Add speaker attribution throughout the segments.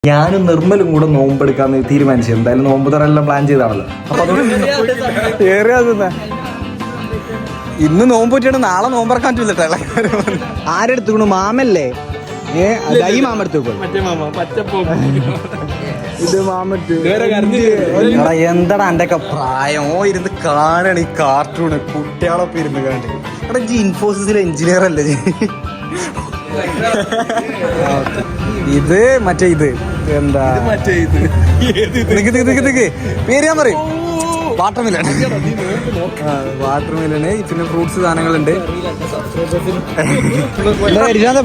Speaker 1: ഞാനും നിർമ്മലും കൂടെ നോമ്പെടുക്കാന്ന് തീരുമാനിച്ചു. എന്തായാലും നോമ്പ് തുറയെല്ലാം പ്ലാൻ ചെയ്താണല്ലോ. അപ്പൊ
Speaker 2: ഇന്ന് നോമ്പ് പറ്റിയാണ്, നാളെ നോമ്പറക്കാൻ പറ്റില്ല.
Speaker 1: ആരെടുത്തു? മാമല്ലേ? ഈ മാമെടുത്തു. ഇത് മാമത്ത് എന്താടാ എന്റെ ഒക്കെ പ്രായം? ഇരുന്ന് കാണാണ് ഈ കാർട്ടൂണ്, കുട്ടികളൊപ്പം ഇരുന്ന് കാണി. എടാ ജി ഇൻഫോസിസിലെ എഞ്ചിനീയർ അല്ലേ? ഇത് മറ്റേ ഇത് എന്താ പേര് ഞാൻ പറയും, വാട്ടർ മിലാണ്. പിന്നെ ഫ്രൂട്ട്സ് സാധനങ്ങളുണ്ട്.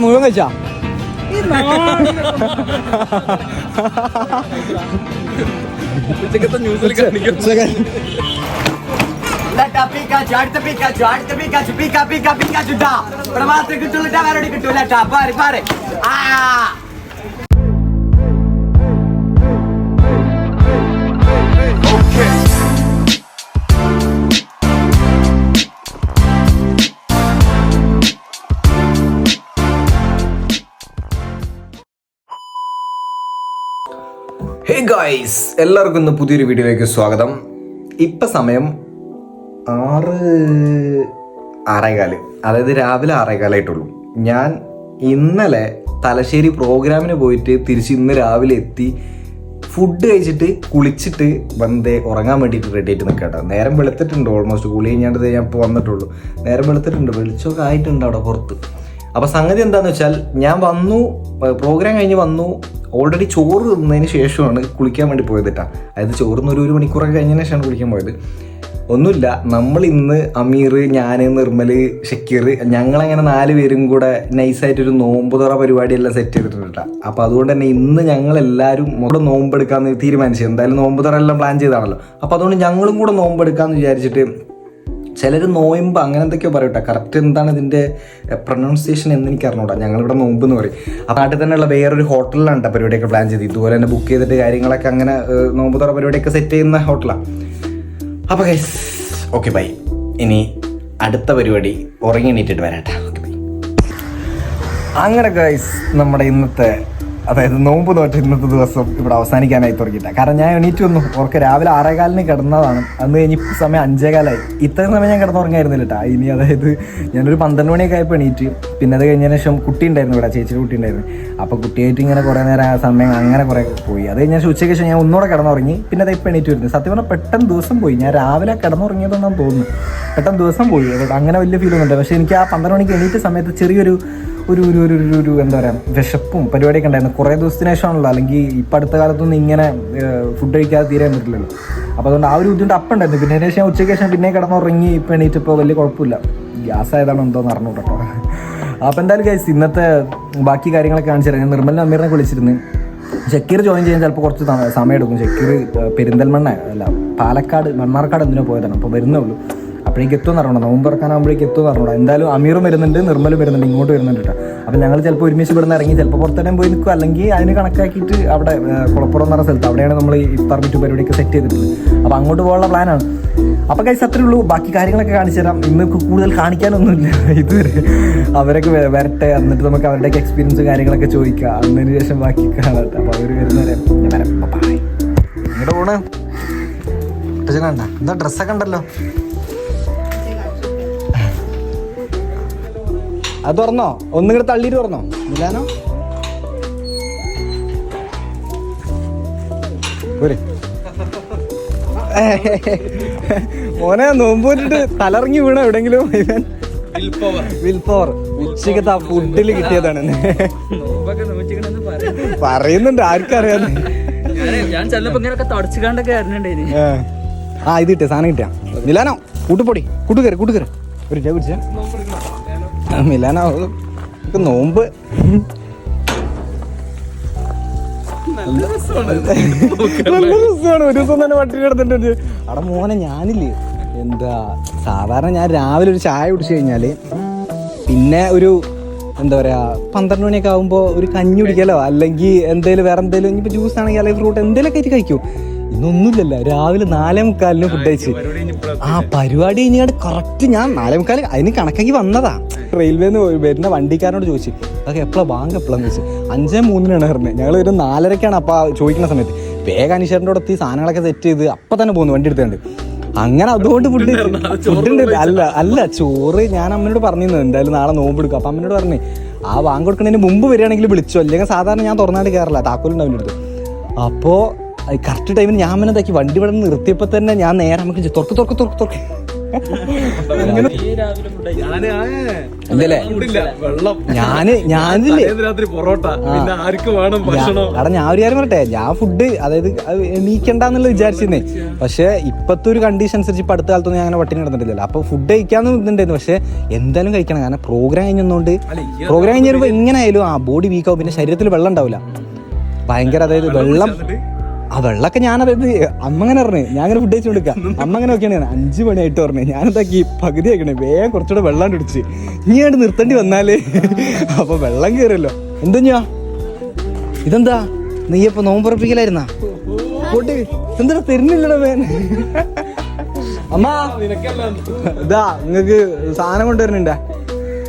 Speaker 1: മുഴുവൻ വെച്ചാ ഹേ ഗായ്സ്, എല്ലാവർക്കും ഇന്ന് പുതിയൊരു വീഡിയോയിലേക്ക് സ്വാഗതം. ഇപ്പം സമയം 6:15, അതായത് രാവിലെ 6:15 ഞാൻ ഇന്നലെ തലശ്ശേരി പ്രോഗ്രാമിന് പോയിട്ട് തിരിച്ച് ഇന്ന് രാവിലെ എത്തി. ഫുഡ് കഴിച്ചിട്ട് കുളിച്ചിട്ട് വന്നേ ഉറങ്ങാൻ വേണ്ടിയിട്ട് റെഡി ആയിട്ട് നിൽക്കട്ടെ. നേരം വെളുത്തിട്ടുണ്ട്, ഓൾമോസ്റ്റ് കുളി കഴിഞ്ഞാണ്ട് ഞാൻ ഇപ്പോൾ വന്നിട്ടുള്ളൂ. നേരം വെളുത്തിട്ടുണ്ട്, വെളിച്ചമൊക്കെ ആയിട്ടുണ്ട് അവിടെ പുറത്ത്. അപ്പോൾ സംഗതി എന്താണെന്ന് വെച്ചാൽ, ഞാൻ വന്നു, പ്രോഗ്രാം കഴിഞ്ഞ് വന്നു, ഓൾറെഡി ചോറ് തിന്നതിന് ശേഷമാണ് കുളിക്കാൻ വേണ്ടി പോയത് കേട്ടോ. അതായത് ചോറിന്ന് ഒരു മണിക്കൂറൊക്കെ കഴിഞ്ഞതിന് ശേഷമാണ് കുളിക്കാൻ പോയത്. ഒന്നുമില്ല, നമ്മൾ ഇന്ന് അമീർ, ഞാൻ, നിർമ്മൽ, ഷക്കീർ, ഞങ്ങളങ്ങനെ 4 പേരും കൂടെ നൈസായിട്ടൊരു നോമ്പ് തുറ പരിപാടിയെല്ലാം സെറ്റ് ചെയ്തിട്ടുണ്ട് കേട്ടോ. അപ്പോൾ അതുകൊണ്ട് തന്നെ ഇന്ന് ഞങ്ങളെല്ലാവരും കൂടെ നോമ്പെടുക്കാമെന്ന് തീരുമാനിച്ചു. എന്തായാലും നോമ്പ് തുറ എല്ലാം പ്ലാൻ ചെയ്താണല്ലോ. അപ്പോൾ അതുകൊണ്ട് ഞങ്ങളും കൂടെ നോമ്പെടുക്കാമെന്ന് വിചാരിച്ചിട്ട്, ചിലർ നോയമ്പ് അങ്ങനെ എന്തൊക്കെയോ പറയട്ടെ, കറക്റ്റ് എന്താണ് ഇതിൻ്റെ പ്രൊനൗൺസിയേഷൻ എന്ന് എനിക്ക് അറിഞ്ഞൂടാ. ഞങ്ങളിവിടെ നോമ്പ് എന്ന് പറയും. അപ്പോൾ നാട്ടിൽ തന്നെയുള്ള വേറൊരു ഹോട്ടലിലാണ് കേട്ടോ പരിപാടിയൊക്കെ പ്ലാൻ ചെയ്ത്. ഇതുപോലെ തന്നെ ബുക്ക് ചെയ്തിട്ട് കാര്യങ്ങളൊക്കെ അങ്ങനെ നോമ്പ് തുറ പരിപാടിയൊക്കെ സെറ്റ് ചെയ്യുന്ന ഹോട്ടലാണ്. അപ്പോൾ ഗൈസ് ഓക്കെ ബൈ. ഇനി അടുത്ത പരിപാടി ഉറങ്ങി എണീറ്റിട്ട് വരാട്ടെ. Okay bye. അങ്ങനെ ഗൈസ് നമ്മുടെ ഇന്നത്തെ, അതായത് നോമ്പ് നോറ്റ് ഇന്നത്തെ ദിവസം ഇവിടെ അവസാനിക്കാനായി തുടങ്ങിയിട്ട. കാരണം ഞാൻ എണീറ്റ് വന്നു. ഓർക്ക് രാവിലെ 6:15 കിടന്നതാണ്. അന്ന് കഴിഞ്ഞ് ഇപ്പോൾ സമയം 5:15. ഇത്രയും സമയം ഞാൻ കിടന്നുറങ്ങായിരുന്നില്ല കേട്ടോ. ഇനി അതായത് ഞാനൊരു 12 മണിയൊക്കെ ആയപ്പോൾ എണീറ്റ്. പിന്നെ അത് കഴിഞ്ഞതിന് ശേഷം കുട്ടി ഉണ്ടായിരുന്നു ഇവിടെ, ചേച്ചിയുടെ കുട്ടി ഉണ്ടായിരുന്നു. അപ്പോൾ കുട്ടിയായിട്ട് ഇങ്ങനെ കുറേ നേരം ആ സമയം അങ്ങനെ കുറേ പോയി. അത് കഴിഞ്ഞ ഉച്ചയ്ക്ക് ശേഷം ഞാൻ ഒന്നുകൂടെ കിടന്നുറങ്ങി. പിന്നെ അത് ഇപ്പോൾ എണീറ്റ് വരുന്നത്. സത്യം പറഞ്ഞാൽ പെട്ടെന്ന് ദിവസം പോയി. ഞാൻ രാവിലെ കിടന്നുറങ്ങിയതെന്നാണ് തോന്നുന്നു. പെട്ടെന്ന് ദിവസം പോയി. അങ്ങനെ വലിയ ഫീൽ ഒന്നുമില്ല. പക്ഷേ എനിക്ക് ആ 12 മണിക്ക് എണീറ്റ സമയത്ത് ചെറിയൊരു ഒരു എന്താ പറയുക, വിശപ്പും പരിപാടിയൊക്കെ ഉണ്ടായിരുന്നു. കുറേ ദിവസത്തിന് ശേഷമാണല്ലോ, അല്ലെങ്കിൽ ഇപ്പം അടുത്ത കാലത്തൊന്നും ഇങ്ങനെ ഫുഡ് കഴിക്കാതെ തീരാൻ പറ്റില്ലല്ലോ. അപ്പോൾ അതുകൊണ്ട് ആ ഒരു ബുദ്ധിമുട്ട് അപ്പം ഉണ്ടായിരുന്നു. പിന്നെ അതിന് ശേഷം ഉച്ചയ്ക്ക് ശേഷം പിന്നെ കിടന്നുറങ്ങി. ഇപ്പം എണീറ്റപ്പോൾ വലിയ കുഴപ്പമില്ല. ഗ്യാസ് ആയതാണോ എന്തോന്ന് അറിഞ്ഞു കേട്ടോ. അപ്പോൾ എന്തായാലും ഗൈസ് ഇന്നത്തെ ബാക്കി കാര്യങ്ങളൊക്കെ കാണിച്ചു തരാം. ഞാൻ നിർമ്മലിനെ അമീറിനെ വിളിച്ചിരുന്നു. ഷക്കീർ ജോയിൻ ചെയ്യാൻ ചിലപ്പോൾ കുറച്ച് സമയം എടുക്കും. ഷക്കീർ പെരിന്തൽമണ്ണ അല്ല പാലക്കാട് മണ്ണാർക്കാട് എന്തിനോ പോയതാണ്. അപ്പോൾ വരുന്നേ ഉള്ളൂ. അപ്പോഴേക്ക് എത്തുമെന്ന് അറിയണം, നോമ്പ് തുറക്കാനാകുമ്പോഴേക്ക് എത്തുമെന്ന് അറിയണം. എന്തായാലും അമീറും വരുന്നുണ്ട്, നിർമ്മലും വരുന്നുണ്ട്, ഇങ്ങോട്ട് വരുന്നുണ്ട് കേട്ടോ. അപ്പോൾ ഞങ്ങൾ ചിലപ്പോൾ ഒരുമിച്ച് ഇവിടുന്ന് ഇറങ്ങി ചിലപ്പോൾ പുറത്തേനും പോയി നിൽക്കും, അല്ലെങ്കിൽ അതിന് കണക്കാക്കിയിട്ട് അവിടെ കുളപ്പുറം എന്ന് പറഞ്ഞ സ്ഥലത്ത് അവിടെയാണ് നമ്മൾ ഈ ഇഫ്താർ മീറ്റ് പരിപാടിയൊക്കെ സെറ്റ് ചെയ്തിട്ടുള്ളത്. അപ്പോൾ അങ്ങോട്ട് പോകാനുള്ള പ്ലാനാണ്. അപ്പോൾ ഗൈസ് അത്രേ ഉള്ളൂ. ബാക്കി കാര്യങ്ങളൊക്കെ കാണിച്ചു തരാം. ഇന്ന് കൂടുതൽ കാണിക്കാനൊന്നുമില്ല ഇതുവരെ. അവരൊക്കെ വരട്ടെ, എന്നിട്ട് നമുക്ക് അവരുടെയൊക്കെ എക്സ്പീരിയൻസ് കാര്യങ്ങളൊക്കെ ചോദിക്കുക. അതിന് ശേഷം ബാക്കി കാണട്ടെ. അപ്പോൾ അവർ വരുന്നവരെ ഞാൻ വരാം. ബൈ. ഇങ്ങോട്ട് പോണേ എന്താ ഡ്രസ്സൊക്കെ ഉണ്ടല്ലോ. അത് തുറന്നോ? ഒന്നിങ്ങോട്ട് തള്ളിയിട്ട് തുറന്നോ മിലാനോ? മോനെ നോമ്പ് പോയിട്ട് തലറങ്ങി വീണോ എവിടെങ്കിലും? വിൽ പവർ ഉച്ചക്കത്തെ ആ ഫുഡിൽ കിട്ടിയതാണ്. പറയുന്നുണ്ട്, ആർക്കും അറിയാതെ. ആ ഇത് കിട്ടിയ സാധനം കിട്ടിയ മിലാനോ കൂട്ടുപൊടി കൂട്ടുകയറി ഒരു ചേ പിടിച്ച മിലാനോ നോമ്പ്. നല്ല രസമാണ്. ഒരു ദിവസം തന്നെ പട്ടിണി കിടന്നിട്ടുണ്ട് അവിടെ. മോനെ ഞാനില്ലേ എന്താ സാധാരണ ഞാൻ രാവിലെ ഒരു ചായ കുടിച്ചു കഴിഞ്ഞാല് പിന്നെ ഒരു എന്താ പറയാ 12 മണിയൊക്കെ ആകുമ്പോൾ ഒരു കഞ്ഞി കുടിക്കലോ അല്ലെങ്കിൽ എന്തേലും വേറെ എന്തേലും, ഇനിയിപ്പോൾ ജ്യൂസ് ആണെങ്കിൽ അല്ലെങ്കിൽ ഫ്രൂട്ട് എന്തെങ്കിലുമൊക്കെ ആയിട്ട് കഴിക്കും.
Speaker 2: ഇന്നൊന്നുമില്ലല്ലോ, രാവിലെ 4:45 ഫുഡ് കഴിച്ച്. ആ പരിപാടി കഴിഞ്ഞാൽ കറക്റ്റ് ഞാൻ 4:45 അതിന് കണക്കാക്കി വന്നതാ. റെയിൽവേന്ന് വരുന്ന വണ്ടിക്കാരനോട് ചോദിച്ചു അതൊക്കെ എപ്പോഴാണ് ബാങ്ക് എപ്പോഴാന്ന് ചോദിച്ചു. 5:03 പറഞ്ഞത്. ഞങ്ങൾ ഒരു 4:30 അപ്പോൾ ചോദിക്കുന്ന സമയത്ത് വേഗം അനീഷേറിൻ്റെ കൂടെ എത്തി സാധനങ്ങളൊക്കെ സെറ്റ് ചെയ്ത് അപ്പം തന്നെ പോകുന്നു, വണ്ടി എടുത്തുകൊണ്ട്. അങ്ങനെ അതുകൊണ്ട് ഫുഡ് ഉണ്ട്. അല്ല ചോറ് ഞാൻ അമ്മനോട് പറഞ്ഞിരുന്നു എന്തായാലും നാളെ നോമ്പെടുക്കും. അപ്പം അമ്മനോട് പറഞ്ഞു ആ ബാങ്ക് കൊടുക്കുന്നതിന് മുമ്പ് വരികയാണെങ്കിൽ വിളിച്ചോ, അല്ലെങ്കിൽ സാധാരണ ഞാൻ തുറന്നാണ്ട് കയറില്ല, താക്കോലുണ്ടാവില്ല എടുത്ത്. അപ്പോൾ കറക്റ്റ് ടൈമിന് ഞാൻ അമ്മനെ ഇതാക്കി വണ്ടി ഇവിടെ നിർത്തിയപ്പോൾ തന്നെ ഞാൻ നേരെ നമുക്ക് തുറക്ക് ഞാൻ ഒരു കാര്യം പറയട്ടെ, ഞാൻ ഫുഡ് അതായത് എണീക്കണ്ടെന്നുള്ള വിചാരിച്ചിരുന്നേ. പക്ഷെ ഇപ്പത്തെ ഒരു കണ്ടീഷൻ അനുസരിച്ച് ഇപ്പൊ അടുത്ത കാലത്തൊന്നും ഞാൻ അങ്ങനെ പട്ടിണി നടന്നിട്ടില്ലല്ലോ. അപ്പൊ ഫുഡ് കഴിക്കാന്ന് ഇതുണ്ടായിരുന്നു. പക്ഷെ എന്തായാലും കഴിക്കണം, കാരണം പ്രോഗ്രാം കഴിഞ്ഞൊന്നുകൊണ്ട് പ്രോഗ്രാം കഴിഞ്ഞ് വരുമ്പോ എങ്ങനെ ആയാലും ആ ബോഡി വീക്ക് ആവും, പിന്നെ ശരീരത്തിൽ വെള്ളം ഉണ്ടാവില്ല ഭയങ്കര. അതായത് വെള്ളം വെള്ളമൊക്കെ ഞാൻ അതായത് അമ്മ അങ്ങനെ പറഞ്ഞു ഞാൻ അങ്ങനെ ഫുഡ് കഴിച്ചു കൊടുക്കാം. അമ്മ അങ്ങനെ നോക്കിയാണ് 5 മണിയായിട്ട് പറഞ്ഞു ഞാനെന്താക്കി പകുതി ആക്കണേ വേഗം കുറച്ചുകൂടെ വെള്ളം കുടിച്ച് ഇനി ആയിട്ട് നിർത്തേണ്ടി വന്നാലേ അപ്പൊ വെള്ളം കയറുമല്ലോ. എന്താ ഇതെന്താ നെയ്യപ്പോ നോമ്പുറപ്പിക്കലായിരുന്നാ പോട്ട് എന്താ തരുന്നില്ലടോ വേൻ. അമ്മ ഇതാ നിങ്ങക്ക് സാധനം കൊണ്ടുവരുന്നുണ്ടാ.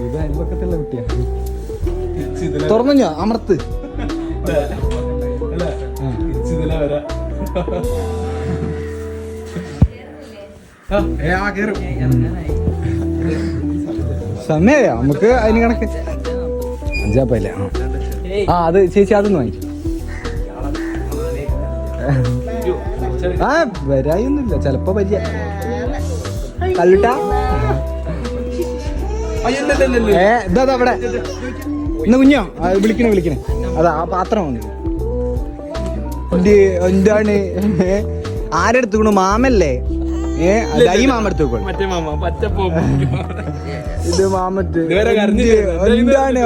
Speaker 2: ഇത് അയൽപക്കത്തുള്ള കുട്ടിയാ. തുറന്നു അമർത്ത്. സമയ നമുക്ക് അതിന് കണക്ക് 5 ആ അത് ചേച്ചി അതൊന്നും വാങ്ങിച്ചു. ആ വരായൊന്നുമില്ല, ചെലപ്പോ വരിക കല്ലിട്ടാ. ഇതാ അവിടെ ഇന്ന് കുഞ്ഞോ വിളിക്കണേ അതാ ആ പാത്രം വന്നു. എന്താണ് ആരെടുത്തു മാമല്ലേ? ഈ മാമ എടുത്തോളൂ. ഇത് മാമത്ത് എന്താണ്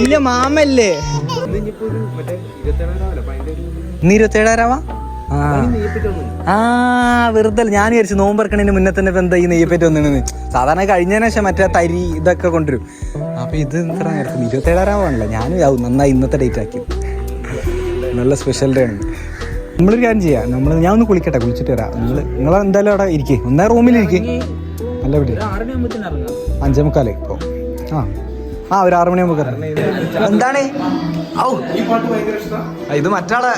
Speaker 2: ഇല്ല മാമല്ലേ? 27 ആ വെറുതെ ഞാൻ വിചാരിച്ചു നോമ്പറക്കണതിന് മുന്നേ തന്നെ എന്താ ഈ നെയ്യപ്പേറ്റ് വന്നിരുന്നു. സാധാരണ കഴിഞ്ഞതിന് ശേഷം മറ്റേ തരി ഇതൊക്കെ കൊണ്ടുവരും. അപ്പൊ ഇത് ഇത്ര നേരത്തെ 27 ഞാനും നന്നായി ഇന്നത്തെ ഡേറ്റ് ആക്കി. നല്ല സ്പെഷ്യൽ ഡേ ആണ്. നമ്മളൊരു കാര്യം ചെയ്യാം, ഞാൻ ഒന്ന് കുളിക്കട്ടെ, കുളിച്ചിട്ട് വരാം. നിങ്ങൾ എന്തായാലും അവിടെ ഇരിക്കേ, ഒന്നേ റൂമിലിരിക്കേ. നല്ല വീട്ടിൽ 5:45 ഇപ്പോൾ ഒരു 6 മണിയാകുമ്പോൾ എന്താണ് ഇത് മറ്റാളെ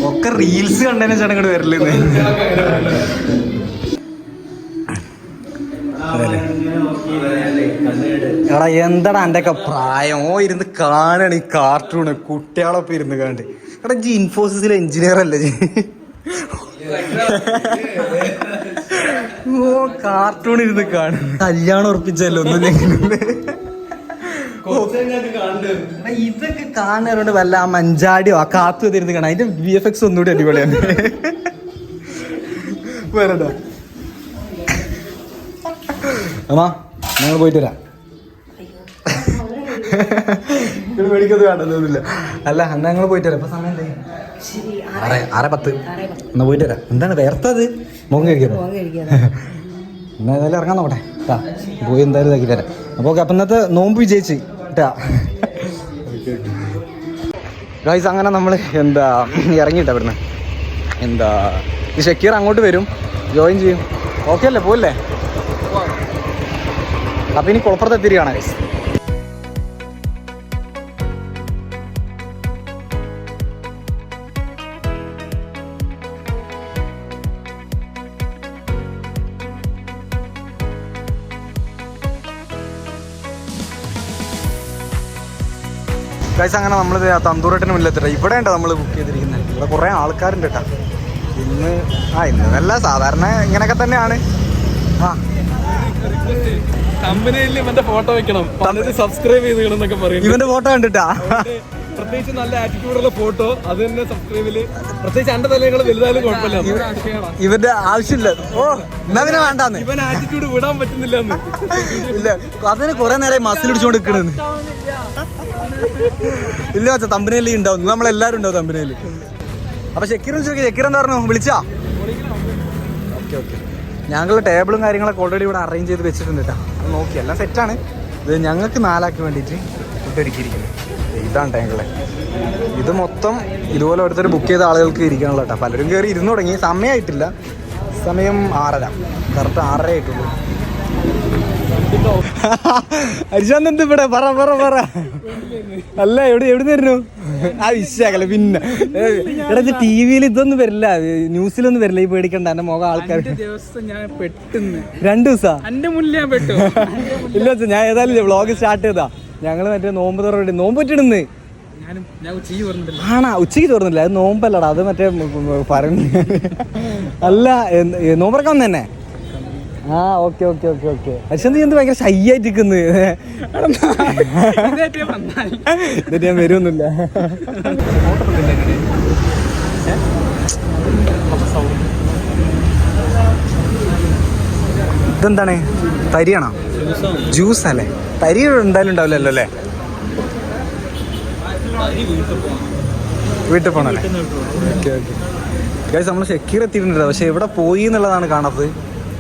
Speaker 2: ഒക്കെ റീൽസ് കണ്ടതിനെ ചടങ്ങോട് വരലെന്ന്. എടാ എന്താടാ എൻ്റെ ഒക്കെ പ്രായം ഇരുന്ന് കാണാണ് ഈ കാർട്ടൂണ് കുട്ടികളൊപ്പം ഇരുന്ന് കണ്ട്. എടാ ജി ഇൻഫോസിസിലെ എഞ്ചിനീയർ അല്ലേ ജി? ഓ കാർട്ടൂൺ ഇരുന്ന് കാണും. കല്യാണം ഉറപ്പിച്ചല്ലോ ഒന്നുമില്ലെങ്കിൽ ഇതൊക്കെ കാണുന്നവരോട് വല്ല ആ മഞ്ചാടിയോ ആ കാത്തു തിരുന്ന് കാണാം. അതിന്റെ VFX ഒന്നുകൂടി അടിപൊളിയാണ്. വേറെടാ അമ്മാ ഞങ്ങൾ പോയിട്ട് വരാം. മേടിക്കത് വേണ്ടതൊന്നുമില്ല. അല്ല എന്നാ ഞങ്ങൾ പോയിട്ട് വരാം. ഇപ്പൊ സമയം 6:10 എന്നാ പോയിട്ട് വരാം. എന്താണ് വേർത്തത് മുഖം കഴിക്കാറ്? എന്നാ ഏതായാലും ഇറങ്ങാൻ നോട്ടെ കേട്ടാ. പോയി എന്തായാലും ഇതാക്കി തരാം. അപ്പോൾ ഓക്കെ. അപ്പം ഇന്നത്തെ നോമ്പ് വിജയിച്ച് കേട്ടാ ഗൈസ്. അങ്ങനെ നമ്മൾ ഇറങ്ങിയിട്ടാ ഇവിടുന്ന്. ഈ ഷക്കീർ അങ്ങോട്ട് വരും, ജോയിൻ ചെയ്യും. ഓക്കെ അല്ലേ? പോയില്ലേ? അപ്പം ഇനി കുളപ്പുറത്ത് എത്തിരിക്കുകയാണ് ഗൈസ്. ഗൈസ് അങ്ങനെ നമ്മൾ തന്തൂറേട്ടിന് മുന്നിലെത്തിട്ടെ. ഇവിടെ ഉണ്ടോ നമ്മൾ ബുക്ക് ചെയ്തിരിക്കുന്നത്? ഇവിടെ കുറേ ആൾക്കാരുണ്ട് കേട്ടോ ഇന്ന്. ഇന്നല്ല സാധാരണ ഇങ്ങനെയൊക്കെ തന്നെയാണ്.
Speaker 3: ഇവന്റെ ഫോട്ടോ വെക്കണം, സബ്സ്ക്രൈബ് ചെയ്ത് പറയും.
Speaker 2: ഇവന്റെ ഫോട്ടോ കണ്ടിട്ടാ
Speaker 3: പ്രത്യേകിച്ച് നല്ല ആറ്റിറ്റ്യൂഡുള്ള ഫോട്ടോ അത് തന്നെ സബ്സ്ക്രൈബില്. പ്രത്യേകിച്ച് എന്റെ തലങ്ങൾ വലുതായാലും കുഴപ്പമില്ല.
Speaker 2: ഇവന്റെ ആവശ്യമില്ല. ഓ എന്നാ പിന്നെ വേണ്ടാന്ന്.
Speaker 3: ഇവൻ ആറ്റിറ്റ്യൂഡ് വിടാൻ പറ്റുന്നില്ല.
Speaker 2: ഇല്ല അതിന് കുറെ നേരം മസിൽ പിടിച്ചോണ്ട് നിൽക്കണെന്ന്. ഇല്ല വെച്ചാ തമ്പനയിൽ ഉണ്ടാവും, നമ്മളെല്ലാരും ഉണ്ടാവും തമ്പനയിൽ. അപ്പൊ ഷക്കീർ എന്താ പറഞ്ഞു? വിളിച്ചാ? ഓക്കെ. ഞങ്ങൾ ടേബിളും കാര്യങ്ങളൊക്കെ ഓൾറെഡി ഇവിടെ അറേഞ്ച് ചെയ്ത് വെച്ചിട്ടുണ്ട് കേട്ടോ. അത് നോക്കി എല്ലാം സെറ്റാണ്. ഇത് ഞങ്ങൾക്ക് 4 ആൾക്ക് വേണ്ടിയിട്ട് ഫുഡ് ഒരുക്കിയിരിക്കുന്നത്. ഇതാണ് ടേങ്കിളെ. ഇത് മൊത്തം ഇതുപോലെ ഓരോരുത്തർ ബുക്ക് ചെയ്ത ആളുകൾക്ക് ഇരിക്കാനുള്ള കേട്ടോ. പലരും കയറി ഇരുന്ന് തുടങ്ങി. സമയമായിട്ടില്ല, സമയം 6:30, കറക്റ്റ് 6:30 ആയിട്ടുള്ളൂ. ഹരിശാന്ത് എന്ത് ഇവിടെ പറ പറ പറ അല്ല എവിടെ വരുന്നു ആ വിശ്വാസല്ലേ. പിന്നെ എടാ ടി വിയിൽ ഇതൊന്നും വരില്ല, ന്യൂസിലൊന്നും വരില്ല. ഈ പേടിക്കണ്ട എന്റെ മുഖം ആൾക്കാർ 2 ദിവസം ഇല്ല വെച്ചാ ഞാൻ ഏതായാലും വ്ളോഗ് സ്റ്റാർട്ട് ചെയ്താ. ഞങ്ങള് മറ്റേ നോമ്പ് തുറ നോമ്പ് പറ്റിടുന്ന് ആണാ ഉച്ചയ്ക്ക് തുറന്നില്ല. അത് നോമ്പല്ലടാ, അത് മറ്റേ പറഞ്ഞു അല്ല നോമ്പറക്കാൻ വന്ന് തന്നെ. ആ ഓക്കെ ഓക്കെ ഓക്കെ ഓക്കെ. പക്ഷെ നീ എന്ത് ഭയങ്കര ഷൈ ആയിട്ടിരിക്കുന്നു. എന്നിട്ട് ഞാൻ വരുമൊന്നുമില്ല. ഇതെന്താണ് തരിയാണോ? ജ്യൂസ് അല്ലേ? തരി എന്തായാലും ഉണ്ടാവില്ലല്ലോ അല്ലേ? വീട്ടിൽ പോകണല്ലേ? ഓക്കെ ഓക്കെ ഗൈസ്, നമ്മൾ ഷെക്കീർ എത്തിയിട്ടുണ്ട്. പക്ഷെ എവിടെ പോയി എന്നുള്ളതാണ് കാണാത്തത്.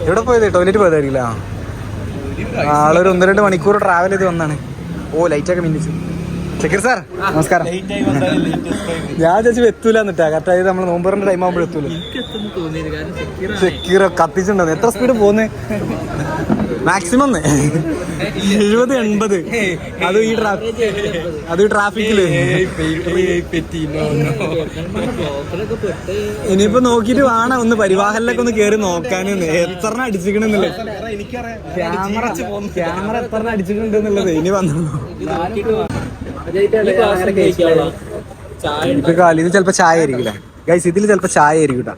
Speaker 2: എവിടെ പോയത്? ടോയ്ലറ്റ് പോയതായിരിക്കില്ല. ആളൊരു 1-2 മണിക്കൂർ ട്രാവൽ ചെയ്ത് വന്നാണ്. ഓ ലൈറ്റൊക്കെ മിന്നിച്ചു. ഷെക്കീർ സാർ നമസ്കാരം. ഞാൻ ചേച്ചി എത്തൂല എന്നിട്ടാ കറക്റ്റ് നമ്മൾ നോമ്പറിന്റെ ടൈം ആകുമ്പോൾ എത്തൂല. ഷെക്കീർ കത്തിച്ചിട്ടുണ്ടോ? എത്ര സ്പീഡ് പോകുന്നത്? മാക്സിമം 70-80. അത് ഈ ട്രാഫിക്കില്. ഇനിയിപ്പോ നോക്കിട്ട് വേണം ഒന്ന് പരിവാഹനിലൊക്കെ ഒന്ന് കേറി നോക്കാൻ എത്ര അടിച്ചിക്കണെന്നില്ല. ക്യാമറ എത്ര അടിച്ചിട്ടുണ്ട് എന്നുള്ളത് ഇനി വന്നു. ഇത് ചിലപ്പോ ചായ ആയിരിക്കില്ല ഗൈസ്. ഇതിൽ ചിലപ്പോ ചായ ആയിരിക്കും കേട്ടോ.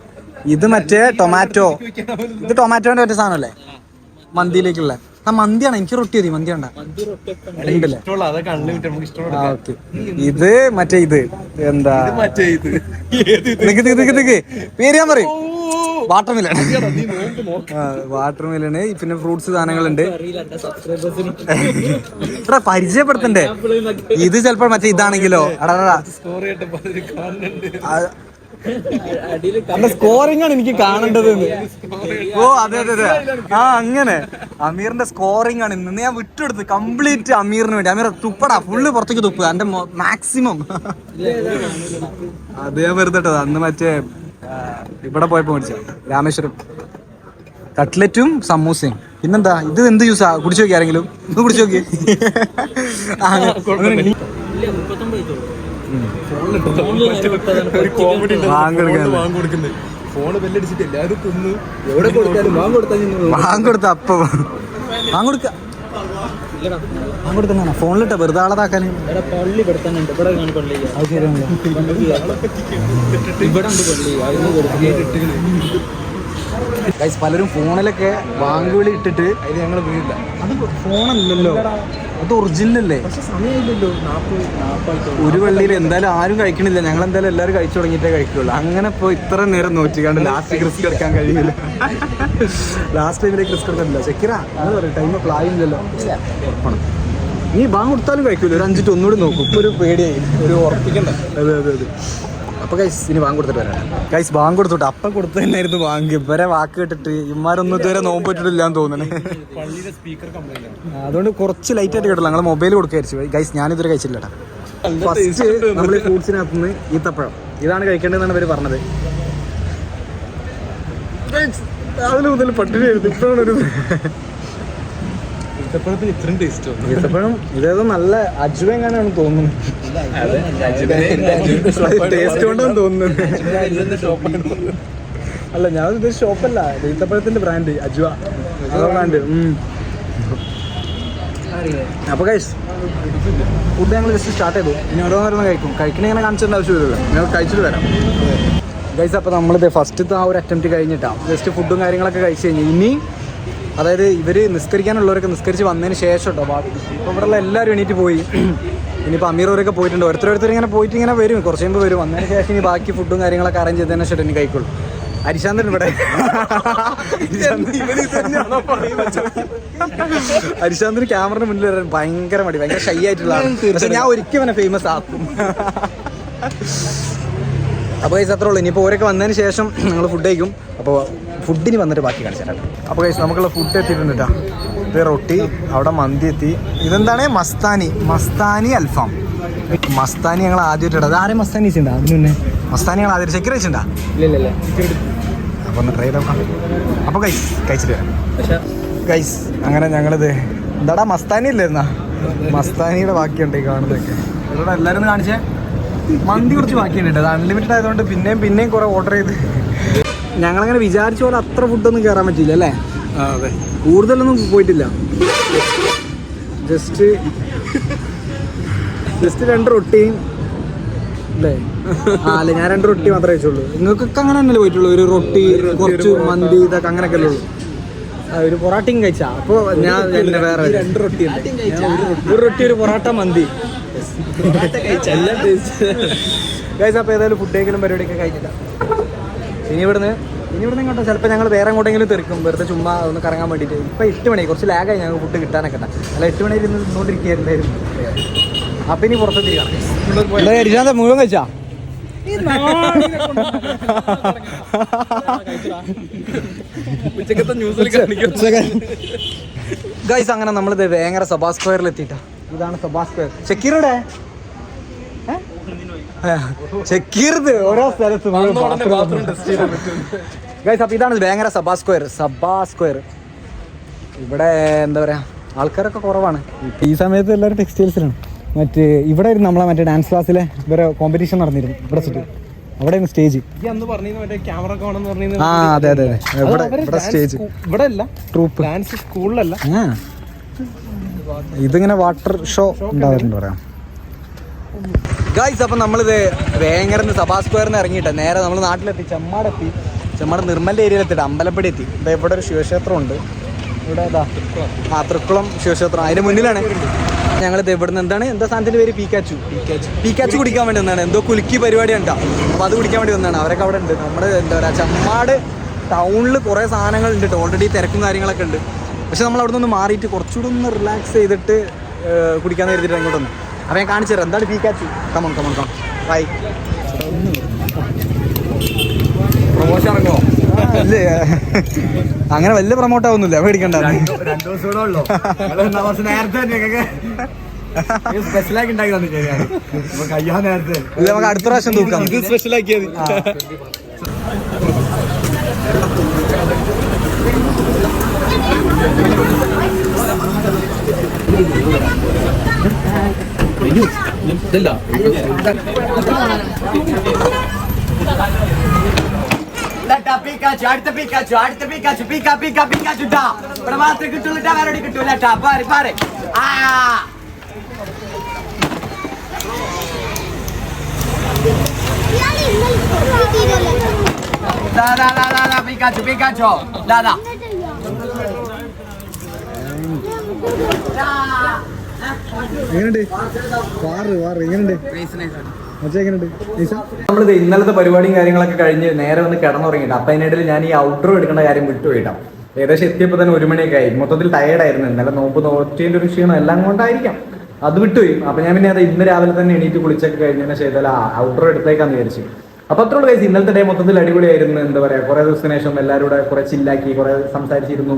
Speaker 2: ഇത് മറ്റേ ടൊമാറ്റോ. ഇത് ടൊമാറ്റോന്റെ മറ്റേ സാധനമല്ലേ മന്തിയിലേക്കുള്ള? ആ മന്തിയാണ്. എനിക്ക് റൊട്ടി മതി. മന്തി ഉണ്ടല്ലേ? ഇത് മറ്റേ ഇത് എന്താ പേര് ഞാൻ പറയും. വാട്ടർമിലൺ. വാട്ടർമിലണ്. പിന്നെ ഫ്രൂട്ട്സ് സാധനങ്ങളുണ്ട്. ഇവിടെ പരിചയപ്പെടുത്തണ്ടേ? ഇത് ചിലപ്പോൾ മറ്റേ ഇതാണെങ്കിലോ സ്കോറിംഗ് ആണ് എനിക്ക് കാണേണ്ടത്. ഓ അതെ അതെ അതെ. ആ അങ്ങനെ അമീറിന്റെ സ്കോറിംഗ് ആണ് ഇന്ന് ഞാൻ വിട്ടെടുത്ത് കംപ്ലീറ്റ് അമീറിന് വേണ്ടി. അമീർ തുപ്പടാ, ഫുള്ള് പുറത്തേക്ക് തുപ്പ് എന്റെ മാക്സിമം. അത് ഞാൻ വെറുതെ അന്ന് മറ്റേ ഇവിടെ പോയപ്പോ മേടിച്ച രാമേശ്വരം കട്ട്ലറ്റും സമൂസയും. പിന്നെന്താ ഇത് എന്ത് ജ്യൂസാ? കുടിച്ചു നോക്കി ആരെങ്കിലും? ഒന്ന് കുടിച്ചു നോക്കി. ഫോണിലിട്ട വെറുതെ ആളതാക്കാൻ. പലരും ഫോണിലൊക്കെ ബാങ്കുവിളി ഇട്ടിട്ട് അതിന് ഞങ്ങൾ വീടില്ല. അത് ഫോണല്ലല്ലോ, അത് ഒറിജിനലല്ലേ? ഒരു വള്ളിയിൽ എന്തായാലും ആരും കഴിക്കണില്ല. ഞങ്ങൾ എന്തായാലും എല്ലാവരും കഴിച്ചു തുടങ്ങിയിട്ടേ കഴിക്കുള്ളൂ. അങ്ങനെ ഇപ്പോൾ ഇത്ര നേരം നോക്കിക്കാണ്ട് ലാസ്റ്റ് റിസ്ക് എടുക്കാൻ കഴിയില്ല. ലാസ്റ്റ് ടൈമിലേക്ക് റിസ്ക് എടുക്കാനില്ല. ചെക്കിറ അത് പറയും ടൈം പ്ലായില്ലല്ലോ. നീ ബാങ്ക് കൊടുത്താലും കഴിക്കൂല. ഒരു 5 ഒന്നുകൂടി നോക്കും. ഇപ്പൊ ഒരു പേടിയായി, ഒരു ഉറപ്പിക്കണ്ട. അതെ അതെ അതെ. അപ്പൊ ഗൈസ് ഇനി ബാങ്ക് കൊടുത്തിട്ട് വരാം. ഗൈസ് ബാങ്ക് കൊടുത്തോട്ടെ. അപ്പം കൊടുത്തു തന്നെയായിരുന്നു ബാങ്ക്. ഇവരെ വാക്ക് കേട്ടിട്ട് ഇമാരൊന്നും ഇതുവരെ നോമ്പ് പറ്റിട്ടില്ലാന്ന് തോന്നണേ. അതുകൊണ്ട് കുറച്ച് ലൈറ്റ് ആയിട്ട് കേട്ടില്ല. ഞങ്ങൾ മൊബൈൽ കൊടുക്കായിരിച്ചു. ഗൈസ് ഞാനിതുവരെ കഴിച്ചില്ല. ഫസ്റ്റ് നമ്മൾ ഈ ഫ്രൂട്ട്സിനകത്തുനിന്ന് ഈത്തപ്പഴം ഇതാണ് കഴിക്കേണ്ടതെന്നാണ് ഇവര് പറഞ്ഞത്. അതിന് മുതൽ പട്ടിണിയായിരുന്നു. ഇപ്പോഴാണ് ഈത്തപ്പഴത്തിന് ഇത്രയും ടേസ്റ്റ്. ഈത്തപ്പഴം ഇതേതോ നല്ല അജുവ എങ്ങനെയാണ് തോന്നുന്നു. ടേസ്റ്റ് കൊണ്ടാണ് തോന്നുന്നത്. അല്ല ഞാൻ ഇത് ഷോപ്പല്ല, ഈത്തപ്പഴത്തിന്റെ ബ്രാൻഡ് അജുവ ബ്രാൻഡ്. അപ്പൊ ഗൈസ് ഫുഡ് ഞങ്ങൾ ജസ്റ്റ് സ്റ്റാർട്ട് ചെയ്തു. ഇനി ഓരോന്നോരോന്ന് കഴിക്കണ ഇങ്ങനെ കാണിച്ചേണ്ട ആവശ്യമില്ലല്ലോ. ഞങ്ങൾ കഴിച്ചിട്ട് വരാം ഗൈസ്. അപ്പോൾ നമ്മളിത് ഫസ്റ്റത്തെ ആ ഒരു അറ്റംപ്റ്റ് കഴിഞ്ഞിട്ടാണ് ജസ്റ്റ് ഫുഡും കാര്യങ്ങളൊക്കെ കഴിച്ച് കഴിഞ്ഞ് ഇനി അതായത് ഇവർ നിസ്കരിക്കാനുള്ളവരൊക്കെ നിസ്കരിച്ച് വന്നതിന് ശേഷം കേട്ടോ. ഇപ്പോൾ ഇവിടെയുള്ള എല്ലാവരും എണീറ്റ് പോയി. ഇനിയിപ്പോൾ അമീറവരൊക്കെ പോയിട്ടുണ്ട്. ഓരോരുത്തർ ഇങ്ങനെ പോയിട്ട് ഇങ്ങനെ വരും. കുറച്ച് കഴിയുമ്പോൾ വരും. വന്നതിന് ശേഷം ഇനി ബാക്കി ഫുഡും കാര്യങ്ങളൊക്കെ അറേഞ്ച് ചെയ്തതിന് ശേഷം ഇനി കഴിക്കുള്ളൂ. ഹരിശാന്തൻ ഇവിടെ. ഹരിശാന്തിന് ക്യാമറയുടെ മുന്നിൽ വരാൻ ഭയങ്കര മടി, ഭയങ്കര ഷൈ ആയിട്ടുള്ള. പക്ഷെ ഞാൻ ഒരിക്കലും അവനെ ഫേമസ് ആക്കും. അപ്പോൾ ഗൈസ് അത്രേ ഉള്ളൂ. ഇനിയിപ്പോൾ ഓരൊക്കെ വന്നതിന് ശേഷം ഞങ്ങൾ ഫുഡ് കഴിക്കും. അപ്പോൾ ഫുഡിന് വന്നിട്ട് ബാക്കി കാണിച്ചാൽ. അപ്പോൾ ഗൈസ് നമുക്കുള്ള ഫുഡ് എത്തിയിട്ടുണ്ട് കേട്ടോ. ഇത് റൊട്ടി, അവിടെ മന്തി എത്തി. ഇതെന്താണ് മസ്താനി അൽഫാം. മസ്താനി ഞങ്ങൾ ആദ്യമായിട്ട് ഇടാം. ആരെയും മസ്താനി വെച്ചിട്ടുണ്ടോ? അതിന് മുന്നേ മസ്താനി ഞങ്ങൾ ആദ്യം ചെക്കർ വെച്ചിട്ടുണ്ടോ?
Speaker 3: ഇല്ല.
Speaker 2: അപ്പോൾ ഒന്ന് ട്രൈ ചെയ്തോക്കാം. അപ്പോൾ ഗൈസ് കഴിച്ചിട്ട് വരാം. ഗൈസ് അങ്ങനെ ഞങ്ങളിത് എന്താടാ മസ്താനി ഇല്ലായിരുന്നാ? മസ്താനിയുടെ ബാക്കിയുണ്ട് ഈ കാണുന്നതൊക്കെ. ഇവിടെ എല്ലാവരും ഒന്ന് കാണിച്ചേ. മന്തി കുറച്ച് ബാക്കിയുണ്ട്. അത് അൺലിമിറ്റഡ് ആയതുകൊണ്ട് പിന്നെയും കുറേ ഓർഡർ ചെയ്ത് ഞങ്ങളങ്ങനെ വിചാരിച്ച പോലെ അത്ര ഫുഡൊന്നും കയറാൻ പറ്റില്ല അല്ലേ?
Speaker 3: അതെ,
Speaker 2: കൂടുതലൊന്നും പോയിട്ടില്ല. ജസ്റ്റ് 2 റൊട്ടിയും അല്ലേ? അല്ല, ഞാൻ 2 റൊട്ടി മാത്രമേ കഴിച്ചുള്ളൂ. നിങ്ങൾക്കൊക്കെ അങ്ങനെ തന്നെയല്ലേ പോയിട്ടുള്ളൂ? ഒരു റൊട്ടി, കുറച്ച് മന്തി, ഇതൊക്കെ അങ്ങനെയൊക്കെ അല്ലേ ഉള്ളൂ? ഒരു പൊറാട്ടയും കഴിച്ചാ. അപ്പോൾ ഞാൻ വേറെ 2 റൊട്ടി, ഒരു റൊട്ടി, ഒരു പൊറാട്ട, മന്തി എല്ലാം കഴിച്ച. അപ്പോൾ ഏതായാലും ഫുഡ് കഴിക്കലും പരിപാടിയൊക്കെ കഴിഞ്ഞില്ല. ഇനി ഇവിടുന്ന് ഇങ്ങോട്ടോ ചിലപ്പോൾ ഞങ്ങൾ വേറെ എങ്ങോട്ടെങ്കിലും തെറിക്കും, വെറുതെ ചുമ്മാ ഒന്ന് കറങ്ങാൻ വേണ്ടിയിട്ട്. ഇപ്പോൾ 8 മണി, കുറച്ച് ലാഗായി ഞങ്ങൾക്ക് ഫുഡ് കിട്ടാനൊക്കെ. അല്ല 8 മണിയിൽ ഇന്ന് നിന്നോണ്ടിരിക്കുകയായിരുന്നു. അപ്പം ഇനി പുറത്തെത്തി കാണാം. മുഴുവൻ കഴിച്ചാ? ഗൈസ് അങ്ങനെ നമ്മളിത് വേങ്ങര സഭാ സ്ക്വയറിൽ എത്തിയിട്ടാ. ഇതാണ് സഭാ സ്ക്വയർ. ചെക്കീറുടെ ചെക്കീർത് ഓരോ സ്ഥലത്ത് ഗൈസ്. അപ്പൊ ഇതാണ് വേങ്ങര സഭാ സ്ക്വയർ. ഇവിടെ എന്താ പറയാ, ആൾക്കാരൊക്കെ കുറവാണ് ഈ സമയത്ത്. എല്ലാവരും ടെക്സ്റ്റൈൽസിലാണ്. ഇവിടെ നമ്മളെ ഡാൻസ് ക്ലാസ്സിലെ ഇവരെ കോമ്പറ്റീഷൻ നടന്നിരുന്നു ഇവിടെ വെച്ചിട്ട്. അവിടെ സ്റ്റേജ്. ആ അതെ. ഇവിടെ സ്റ്റേജ്. ഇവിടെ അല്ല, ട്രൂപ്പ് ഡാൻസ് സ്കൂളിലല്ല. ഇതിങ്ങനെ വാട്ടർ ഷോ ഉണ്ടാവാറുണ്ട് പറയാം. ഗൈസ് അപ്പം നമ്മളിത് വേങ്ങരന്ന് സഭാ സ്ക്വയറിന് ഇറങ്ങിയിട്ട് നേരെ നമ്മൾ നാട്ടിലെത്തി. ചെമ്മാട് നിർമ്മൽ ഏരിയയിലെത്തിയിട്ട് അമ്പലപ്പടി എത്തി. ഇവിടെ ഒരു ശിവക്ഷേത്രം ഉണ്ട്. ഇവിടെ തൃക്കുളം ശിവക്ഷേത്രം അതിന് മുന്നിലാണ്. ഞങ്ങളിത് ഇവിടുന്ന് എന്താ സാധനത്തിൻ്റെ പേര്? പീക്കാച്ചു കുടിക്കാൻ വേണ്ടി വന്നതാണ്. എന്തോ കുലുക്കി പരിപാടി ഉണ്ടോ, അപ്പോൾ അത് കുടിക്കാൻ വേണ്ടി വന്നതാണ്. അവരൊക്കെ അവിടെ ഉണ്ട്. നമ്മുടെ എന്താ പറയുക, ചെമ്മാട് ടൗണിൽ കുറേ സാധനങ്ങളുണ്ട് കേട്ടോ. ഓൾറെഡി തിരക്കും കാര്യങ്ങളൊക്കെ ഉണ്ട്. പക്ഷെ നമ്മൾ അവിടെ നിന്ന് മാറിയിട്ട് കുറച്ചുകൂടെ ഒന്ന് റിലാക്സ് ചെയ്തിട്ട് കുടിക്കാന്ന് കരുതിയിട്ട് അങ്ങോട്ട് വന്നു. അപ്പോൾ ഞാൻ കാണിച്ചു തരാം എന്താണ് പീക്കാച്ചു. Come on bye.
Speaker 3: പ്രൊമോഷൻ ഇറങ്ങോ?
Speaker 2: ഇല്ലേ, അങ്ങനെ വലിയ പ്രൊമോട്ട് ആവുന്നില്ല, പേടിക്കണ്ട.
Speaker 3: 2 ദിവസം കൂടെ ഉള്ളൂ. നേരത്തെ സ്പെഷ്യലാക്കി ഉണ്ടാക്കി തന്നിട്ട് കഴിയാൻ നേരത്തെ
Speaker 2: നമുക്ക് അടുത്ത പ്രാവശ്യം തൂക്കാം.
Speaker 3: സ്പെഷ്യലാക്കിയത്. മാത്രമേ കിട്ടുള്ളൂ, വേറെ കിട്ടൂല. പാറ് Pikachu. Dada.
Speaker 2: നമ്മളിത് ഇന്നലത്തെ പരിപാടിയും കാര്യങ്ങളൊക്കെ കഴിഞ്ഞ് നേരെ ഒന്ന് കിടന്നുറങ്ങിയിട്ട്. അപ്പം അതിനിടയിൽ ഞാൻ ഈ ഔട്ട്ഡോർ എടുക്കേണ്ട കാര്യം വിട്ടുപോയിട്ടാ. ഏകദേശം എത്തിയപ്പോൾ തന്നെ 1 മണിയൊക്കെ ആയി. മൊത്തത്തിൽ ടയേർഡായിരുന്നു. ഇന്നലെ നോറ്റതിൻ്റെ ഒരു ക്ഷീണം എല്ലാം കൊണ്ടായിരിക്കാം അത് വിട്ടുപോയി. അപ്പം ഞാൻ പിന്നെ അത് ഇന്ന് രാവിലെ തന്നെ എണീറ്റ് കുളിച്ചൊക്കെ കഴിഞ്ഞതിന് ശേഷം ഔട്ട്ഡോർ എടുത്തേക്കാന്ന് വിചാരിച്ചു. അപ്പോൾ അത്രയുള്ള കേസ് ഇന്നലത്തെ ഡേ മൊത്തത്തിൽ അടിപൊളിയായിരുന്നു. എന്താ പറയുക, കുറേ ദിവസത്തിന് ശേഷം എല്ലാവരും കൂടെ കുറേ ചില്ലാക്കി, കുറേ സംസാരിച്ചിരുന്നു.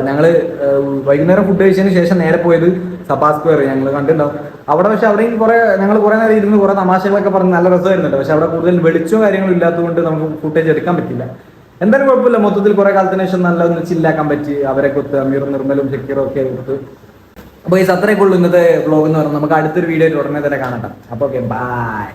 Speaker 2: ഞങ്ങൾ വൈകുന്നേരം ഫുഡ് കഴിച്ചതിന് ശേഷം നേരെ പോയത് സഭാ സ്ക്വയർ. ഞങ്ങൾ കണ്ടിട്ടുണ്ടാവും അവിടെ. പക്ഷെ അവിടെയും ഞങ്ങൾ കുറേ നേരം ഇരുന്ന് കുറേ തമാശകളൊക്കെ പറഞ്ഞ് നല്ല രസമായിരുന്നുണ്ട്. പക്ഷെ അവിടെ കൂടുതൽ വെളിച്ചവും കാര്യങ്ങളും ഇല്ലാത്തതുകൊണ്ട് നമുക്ക് ഫുട്ടേജ് എടുക്കാൻ പറ്റില്ല. എന്തായാലും കുഴപ്പമില്ല, മൊത്തത്തിൽ കുറേ കാലത്തിന് ശേഷം നല്ല ഒന്ന് ചില്ലാക്കാൻ പറ്റി. അവരെ കൊത്ത് അമീറും നിർമ്മലും ഷക്കീറും ഒക്കെ കൊടുത്ത്. അപ്പോൾ ഈ അത്രയൊക്കെ ഉള്ളൂ ഇന്നത്തെ വ്ലോഗ് എന്ന് പറഞ്ഞാൽ. നമുക്ക് അടുത്തൊരു വീഡിയോ ഉടനെ തന്നെ കാണാം. അപ്പോൾ ഓക്കെ, ബൈ.